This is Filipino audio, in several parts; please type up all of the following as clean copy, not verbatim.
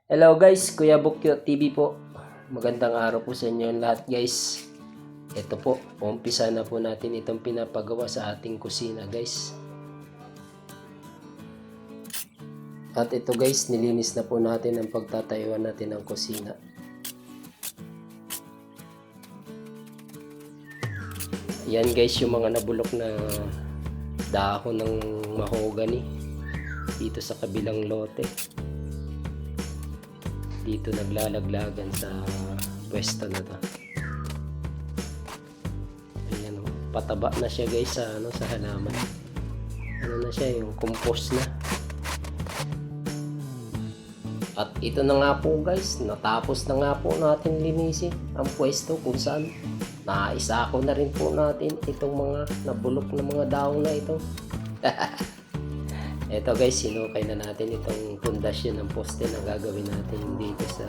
Hello guys, Kuya Bukyo TV po. Magandang araw po sa inyo lahat guys. Ito po, umpisa na po natin itong pinapagawa sa ating kusina guys. At ito guys, nilinis na po natin ang pagtatayuan natin ng kusina. Yan guys, yung mga nabulok na dahon ng mahogany dito sa kabilang lote. Dito naglalaglagan sa pwesto na to. Ayan, pataba na siya guys sa sa halaman. Ano na siya, yung compost na. At ito na nga po guys, natapos na nga po natin linisin ang pwesto kung saan naisako na rin po natin itong mga nabulok na mga dahon na ito. Ito guys, sinukay na natin itong pundasyon ng poste na gagawin natin dito sa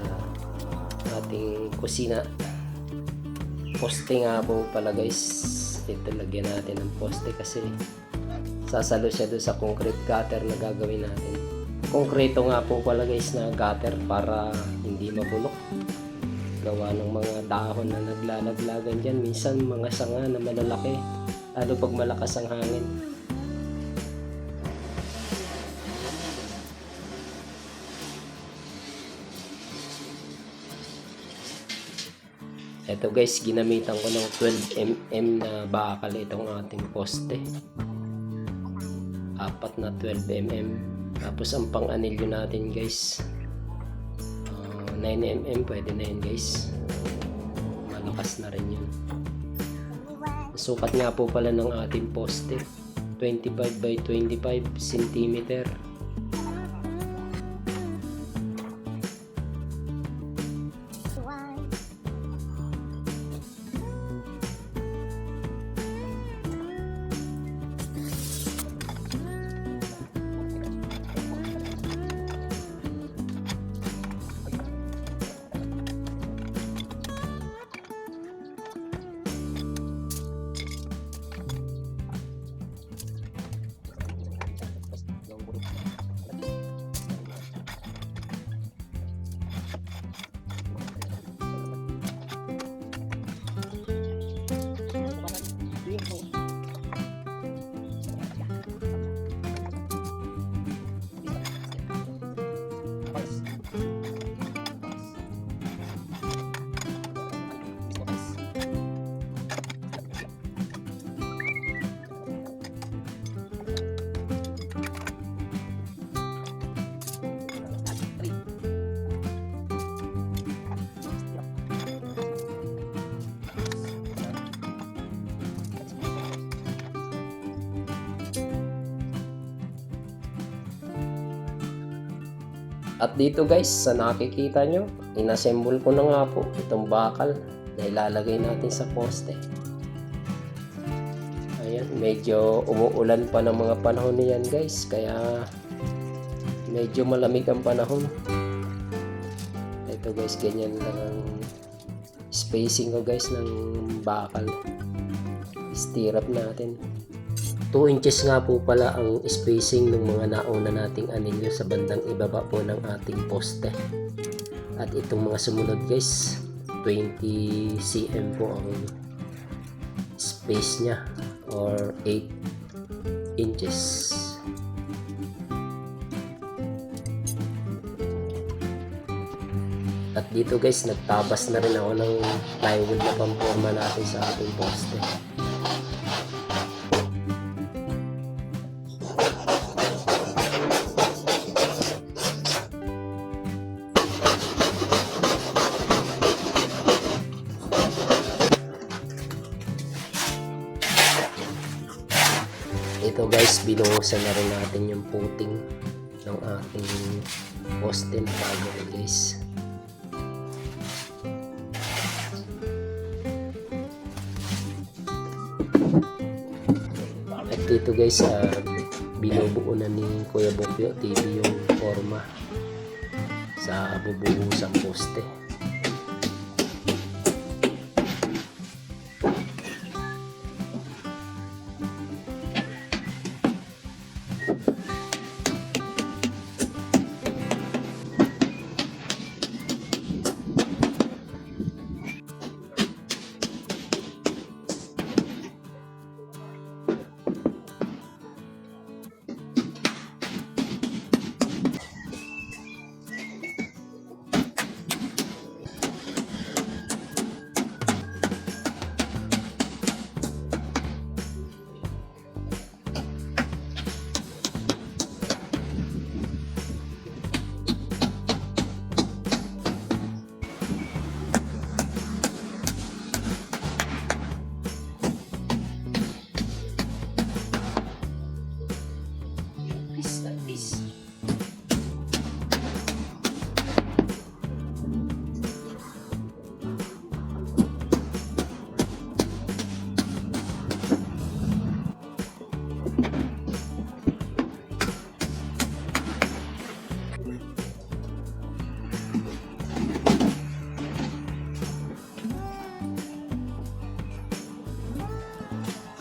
ating kusina. Poste nga po pala guys. Ito lagyan natin ng poste kasi sasalo siya doon sa concrete gutter na gagawin natin. Konkreto nga po pala guys na gutter para hindi mabulok. Gawa ng mga dahon na naglalaglagan dyan. Minsan mga sanga na malalaki, lalo pag malakas ang hangin. Ito guys, ginamitan ko ng 12mm na bakal itong ating poste. 4 na 12mm. Tapos ang pang-anilyo natin guys, 9mm, pwede na yun guys. Malakas na rin yun. Sukat nga po pala ng ating poste, 25 by 25 cm. At dito guys, sa nakikita nyo, inassemble ko na nga po itong bakal na ilalagay natin sa poste. Ayan, medyo umuulan pa ng mga panahon niyan guys, kaya medyo malamig ang panahon. Ito guys, ganyan lang ang spacing ko guys ng bakal. Stirrup natin. 2 inches nga po pala ang spacing ng mga nauna nating anilyo sa bandang ibaba po ng ating poste. At itong mga sumunod guys, 20 cm po ang space niya, or 8 inches. At dito guys, nagtabas na rin ako ng plywood na pamporma natin sa ating poste. Ito guys, binuhusan na rin natin yung puting ng ating poste na gagawin guys. At dito guys, binubuo na ni Kuya Bukyo TV yung forma sa bubuhusang poste.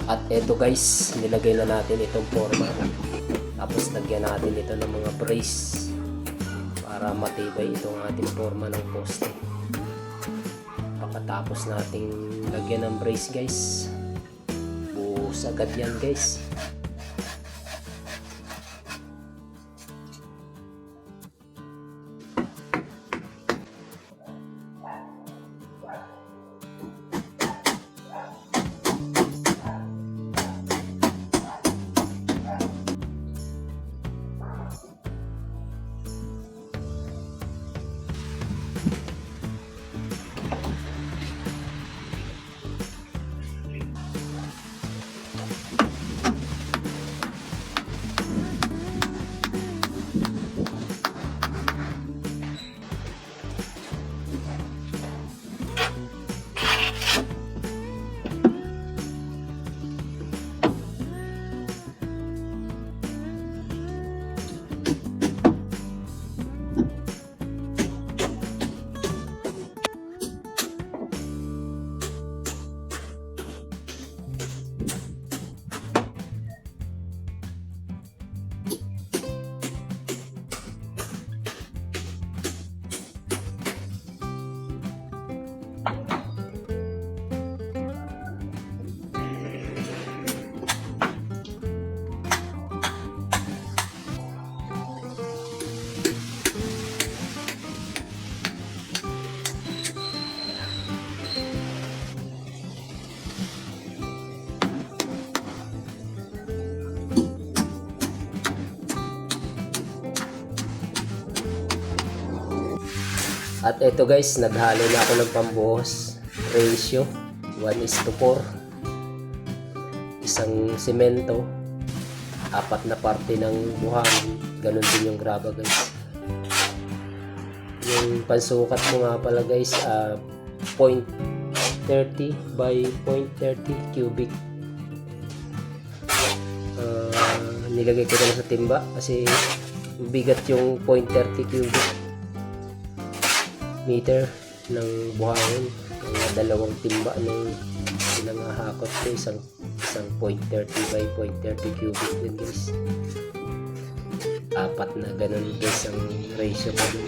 At eto guys, nilagay na natin itong forma. Tapos lagyan natin ito ng mga brace para matibay itong ating forma ng poste. Pagkatapos nating lagyan ng brace guys, buhos agad yan guys. At eto guys, naghalo na ako ng pambuhos. Ratio 1:4. Isang semento, 4 na parte ng buhangin. Ganun din yung graba guys. Yung pansukat ko nga pala guys, 0.30 by 0.30 cubic. Nilagay ko na sa timba kasi bigat yung 0.30 cubic meter ng buhangin. Mga 2 timba ng pinangahakot ko, isang 0.30 by 0.30 cubic din guys. 4 na ganun guys ang ratio ko dun.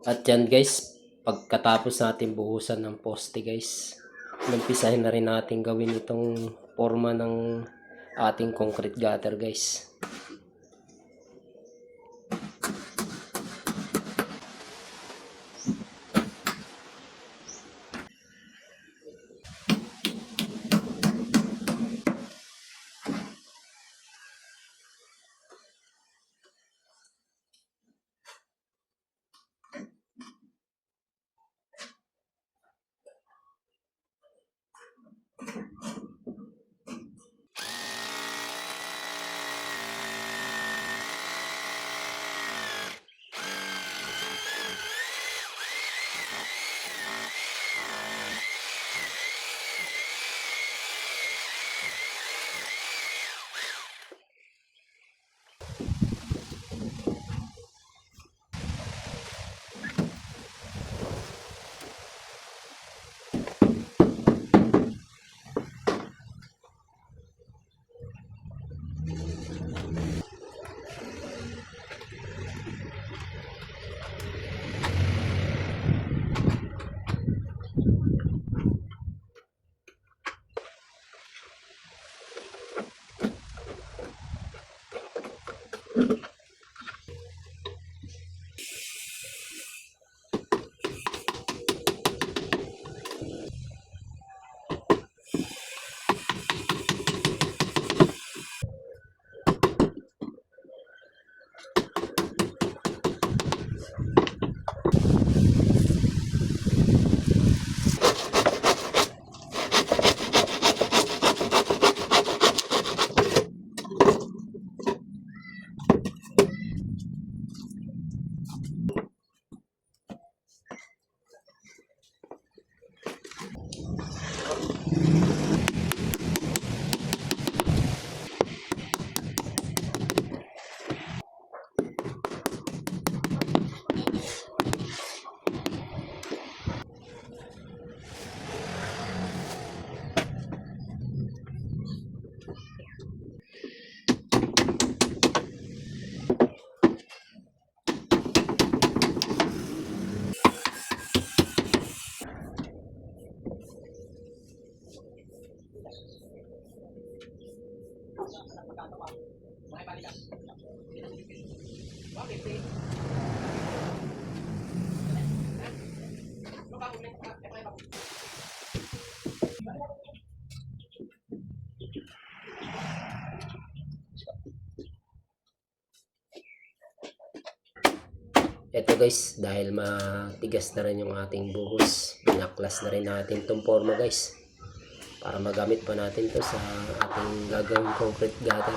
At yan guys, pagkatapos natin buhusan ng poste guys, umpisahin na rin natin gawin itong forma ng ating concrete gutter guys. Ito guys, dahil matigas na rin yung ating buhos, pinaklas na rin natin itong forma guys, para magamit pa natin to sa ating gagawing concrete gutter.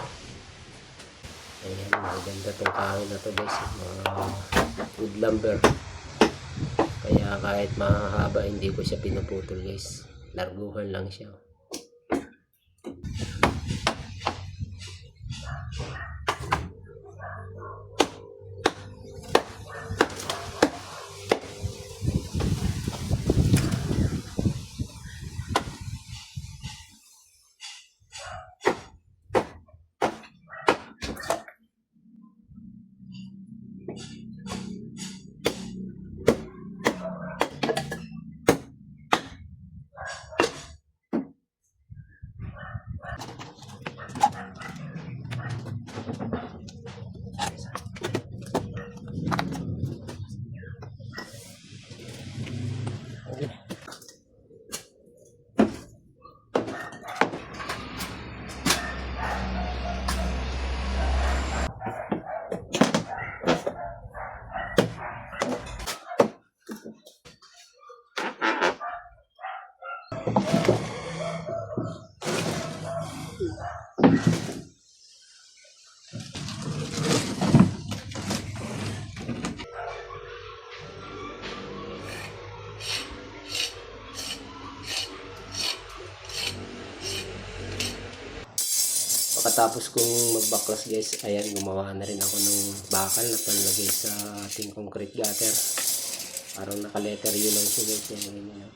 Ayan, maganda itong kahoy na to guys, mga wood lumber. Kaya kahit mahaba, hindi ko siya pinuputol guys, larguhan lang siya. Pagkatapos kong magbaklas guys, ayan, gumawa na rin ako ng bakal na panlagay sa ating concrete gutter. Parang naka-letter U lang siya guys. Yan.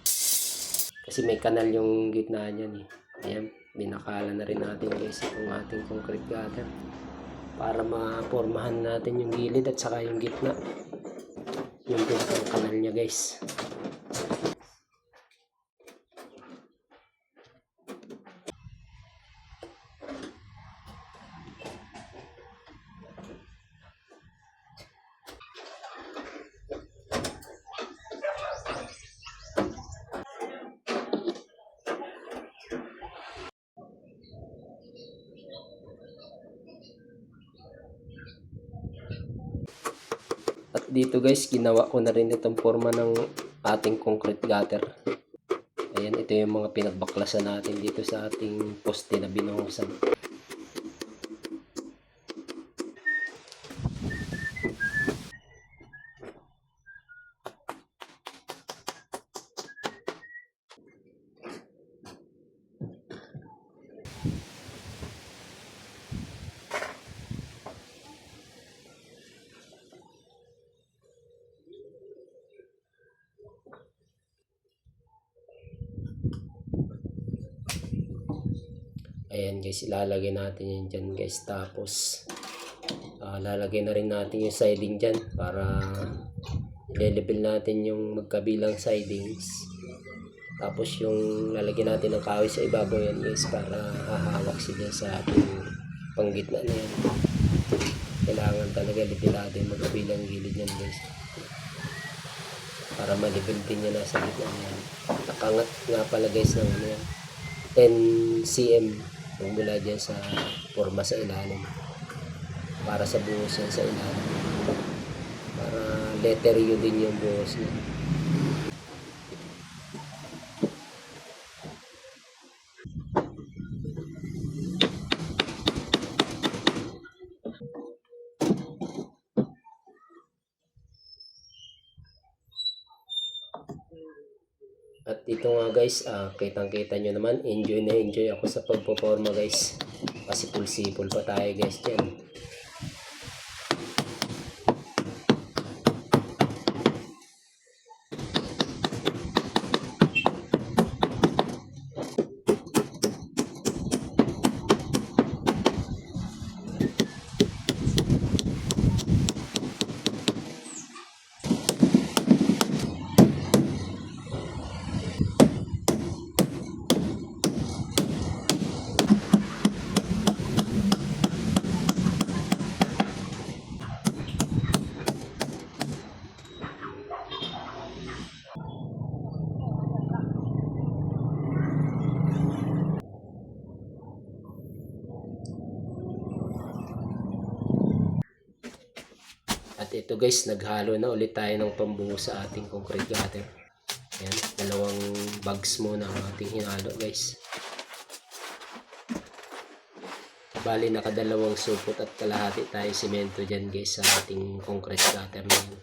Kasi may kanal yung gitna niyan eh. Ayan, binakala na rin natin guys itong ating concrete gutter para mapormahan natin yung gilid at saka yung gitna. yung pinakang kanal niya guys. At dito guys, ginawa ko na rin itong forma ng ating concrete gutter. Ayan, ito yung mga pinagbaklasan natin dito sa ating poste na binuhusan. Ayan guys, ilalagay natin yan dyan guys. Tapos lalagay na rin natin yung siding dyan para i-level natin yung magkabilang sidings. Tapos yung lalagyan natin ng kahoy sa ibabaw yan guys, para hahawak sila sa ating panggitna na yan. Kailangan talaga levelado yung magkabilang gilid yan guys, para ma-level din yan nasa gitna yan. Nakangat nga pala guys ng 10 cm yung mula dyan sa forma sa ilalim, para sa buhos yan sa ilalim, para letter U din yung buhos niya. At ito nga guys, kitang-kita nyo naman, enjoy na enjoy ako sa pagpoporma guys. Kasi pulsipol pa tayo guys dyan. At ito guys, naghalo na ulit tayo ng pambuo sa ating concrete gutter. Ayan, dalawang bags muna ang ating hinalo guys. Bali nakadalawang supot at kalahati tayo semento dyan guys sa ating concrete gutter na yun.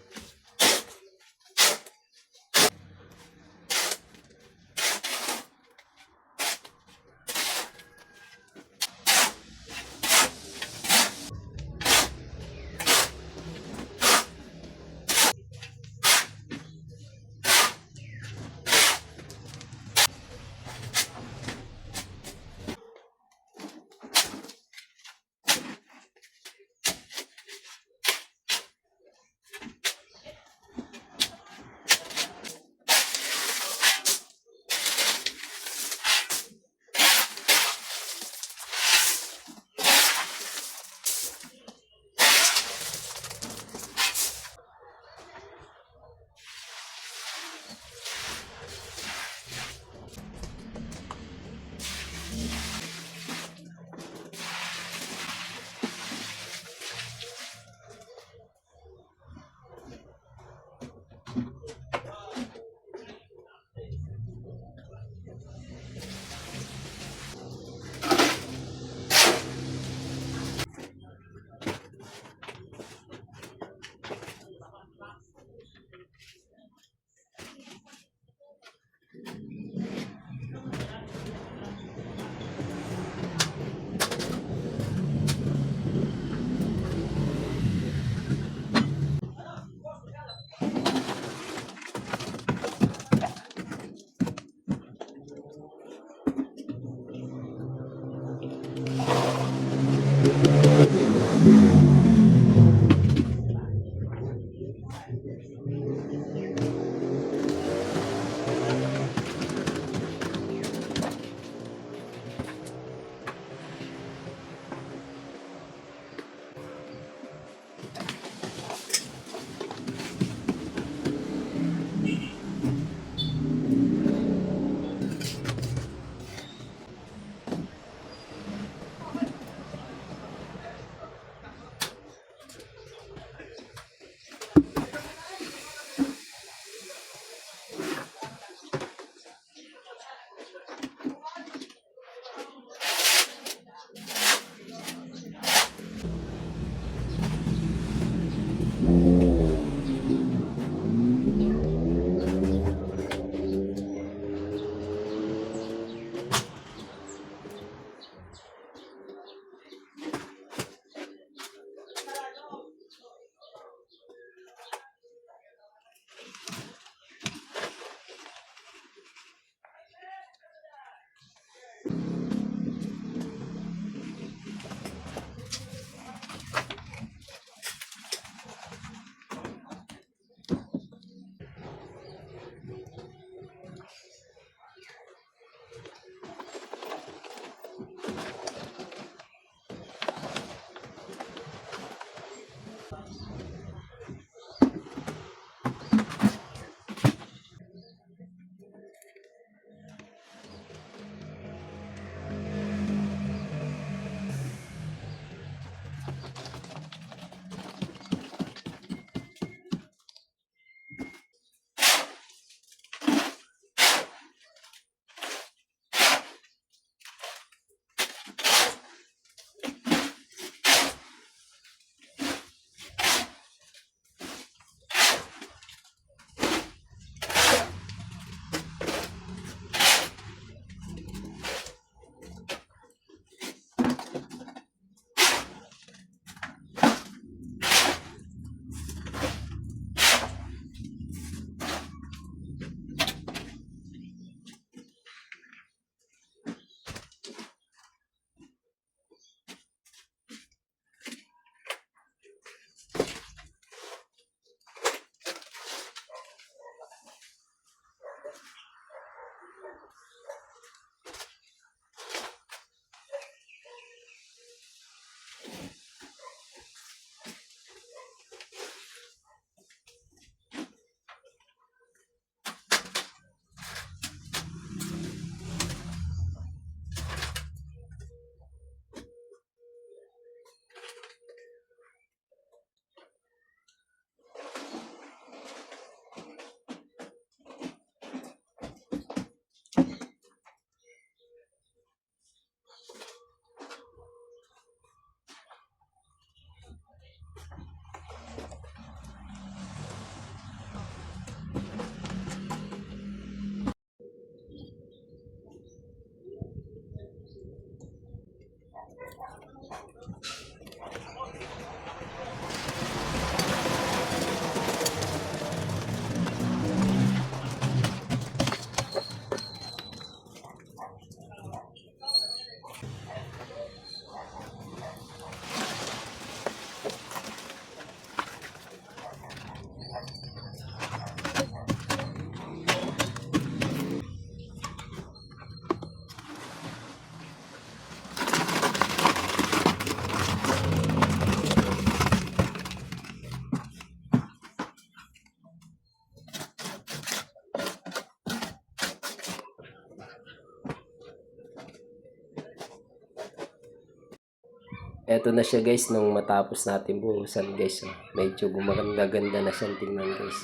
Eto na siya guys nung matapos natin buhusan guys. Oh. Medyo gumaganda-ganda na siyang tingnan guys.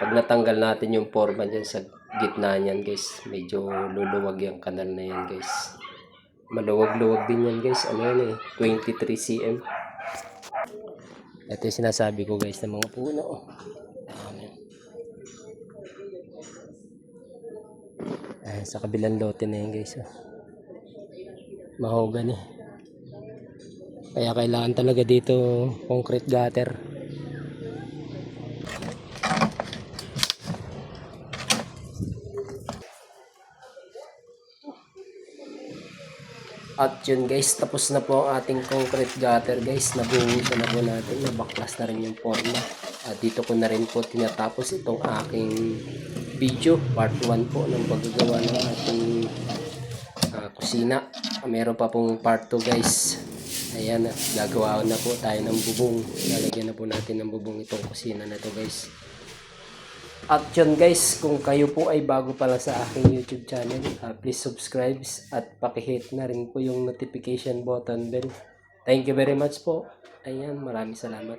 Pag natanggal natin yung forma dyan sa gitna niyan guys, medyo luluwag yung kanal na yan guys. Maluwag-luwag din yan guys. Ano yan 23 cm. Ito yung sinasabi ko guys ng mga puno. Ayan, sa kabilang lote na yan guys. Mahogany. Kaya kailangan talaga dito concrete gutter. At yun guys, tapos na po ang ating concrete gutter guys. Nabuhusan na po natin, nabaklas na rin yung forma. At dito ko na rin po tinatapos itong aking video, part 1 po ng paggagawa ng ating kusina. Meron pa pong part 2 guys. Ayan, gagawa na po tayo ng bubong. Lalagyan na po natin ng bubong itong kusina na to guys. At yun guys, kung kayo po ay bago pala sa aking YouTube channel, please subscribe at pakihit na rin po yung notification button bell. Thank you very much po. Ayan, maraming salamat.